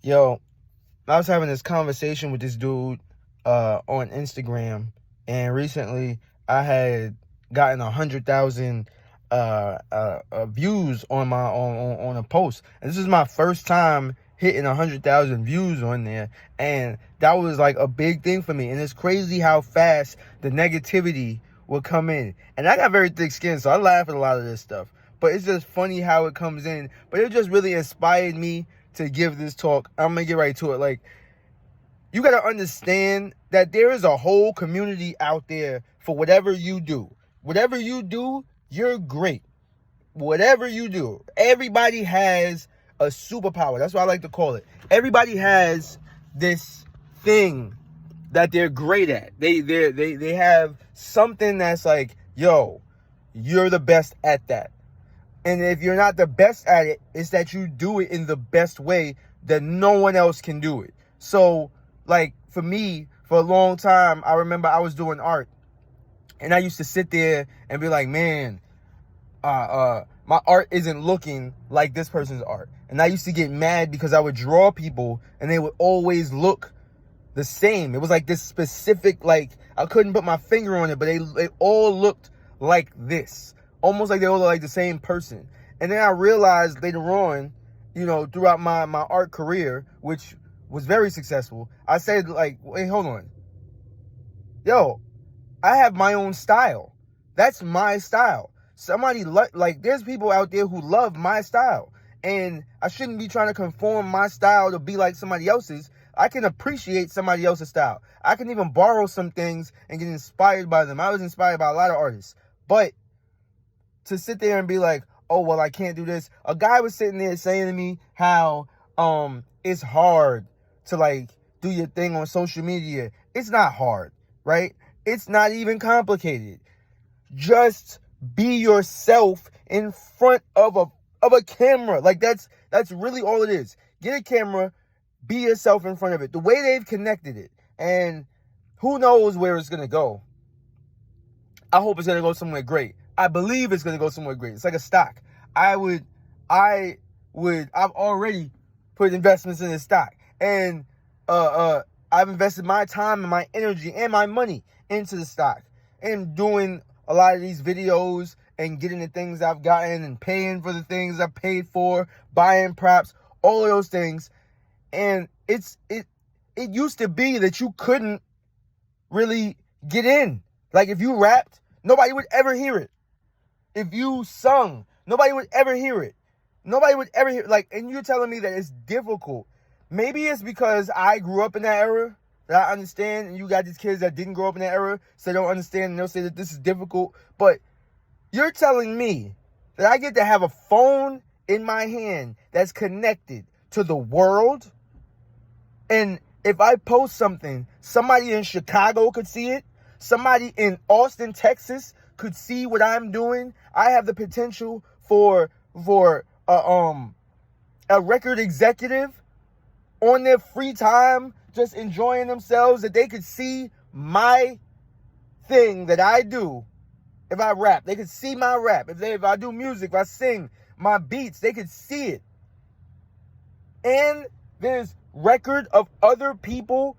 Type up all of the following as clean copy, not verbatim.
Yo, I was having this conversation with this dude on Instagram, and recently I had gotten 100,000 views on my on a post, and this is my first time hitting 100,000 views on there, and that was like a big thing for me. And it's crazy how fast the negativity will come in, and I got very thick skin, so I laugh at a lot of this stuff. But it's just funny how it comes in. But it just really inspired me to give this talk. I'm gonna get right to it. Like, you got to understand that there is a whole community out there for whatever you do. Whatever you do, you're great. Whatever you do, everybody has a superpower. That's what I like to call it. Everybody has this thing that they're great at. They have something that's like, yo, you're the best at that. And if you're not the best at it, it's that you do it in the best way that no one else can do it. So, like, for me, for a long time, I remember I was doing art. And I used to sit there and be like, man, my art isn't looking like this person's art. And I used to get mad because I would draw people and they would always look the same. It was like this specific, like, I couldn't put my finger on it, but they all looked like this. Almost like they all look like the same person. And then I realized later on, you know, throughout my art career, which was very successful, I said, like, wait, hold on. Yo, I have my own style. That's my style. Somebody, like, there's people out there who love my style. And I shouldn't be trying to conform my style to be like somebody else's. I can appreciate somebody else's style. I can even borrow some things and get inspired by them. I was inspired by a lot of artists. But to sit there and be like, oh, well, I can't do this. A guy was sitting there saying to me how it's hard to, like, do your thing on social media. It's not hard, right? It's not even complicated. Just be yourself in front of a camera. Like, that's really all it is. Get a camera, be yourself in front of it. The way they've connected it, and who knows where it's going to go. I hope it's going to go somewhere great. I believe it's going to go somewhere great. It's like a stock. I've already put investments in the stock. And I've invested my time and my energy and my money into the stock. And doing a lot of these videos and getting the things I've gotten and paying for the things I paid for, buying props, all of those things. And it used to be that you couldn't really get in. Like, if you rapped, nobody would ever hear it. If you sung, nobody would ever hear it. Nobody would ever hear it. Like, and you're telling me that it's difficult. Maybe it's because I grew up in that era that I understand, and you got these kids that didn't grow up in that era, so they don't understand, and they'll say that this is difficult. But you're telling me that I get to have a phone in my hand that's connected to the world, and if I post something, somebody in Chicago could see it, somebody in Austin, Texas could see what I'm doing. I have the potential for a record executive on their free time just enjoying themselves, that they could see my thing that I do. If I rap, they could see my rap. If I do music, if I sing my beats, they could see it. And there's record of other people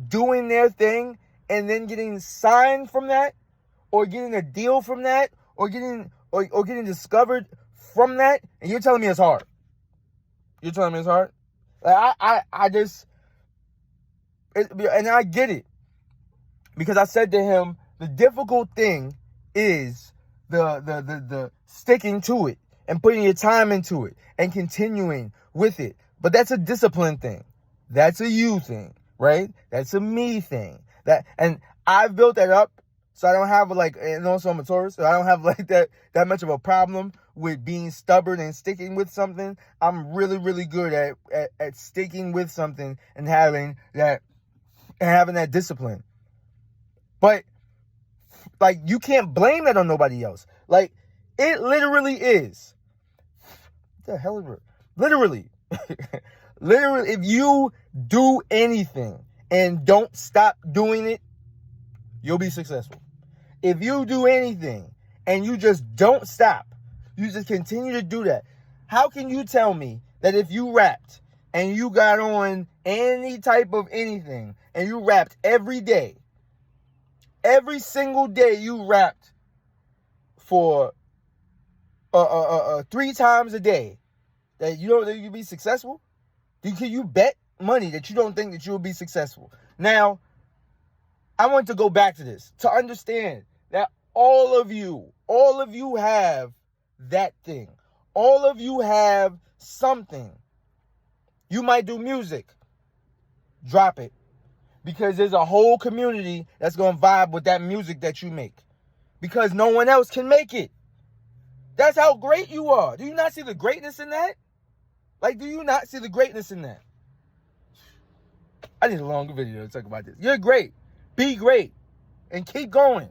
doing their thing and then getting signed from that, or getting a deal from that, or getting discovered from that, and you're telling me it's hard. You're telling me it's hard? Like, and I get it. Because I said to him, the difficult thing is the sticking to it and putting your time into it and continuing with it. But that's a discipline thing. That's a you thing, right? That's a me thing. And I've built that up. So I don't have, like, and also I'm a Taurus, so I don't have, like, that much of a problem with being stubborn and sticking with something. I'm really, really good at sticking with something and having that discipline. But, like, you can't blame that on nobody else. Like, it literally is. What the hell is it? Literally. Literally, if you do anything and don't stop doing it, you'll be successful. If you do anything and you just don't stop, you just continue to do that. How can you tell me that if you rapped and you got on any type of anything and you rapped every day, every single day you rapped for 3 times a day, that you don't think you'd be successful? Can you bet money that you don't think that you'll be successful? Now, I want to go back to this to understand that all of you have that thing. All of you have something. You might do music. Drop it. Because there's a whole community that's going to vibe with that music that you make. Because no one else can make it. That's how great you are. Do you not see the greatness in that? Like, do you not see the greatness in that? I need a longer video to talk about this. You're great. Be great. And keep going.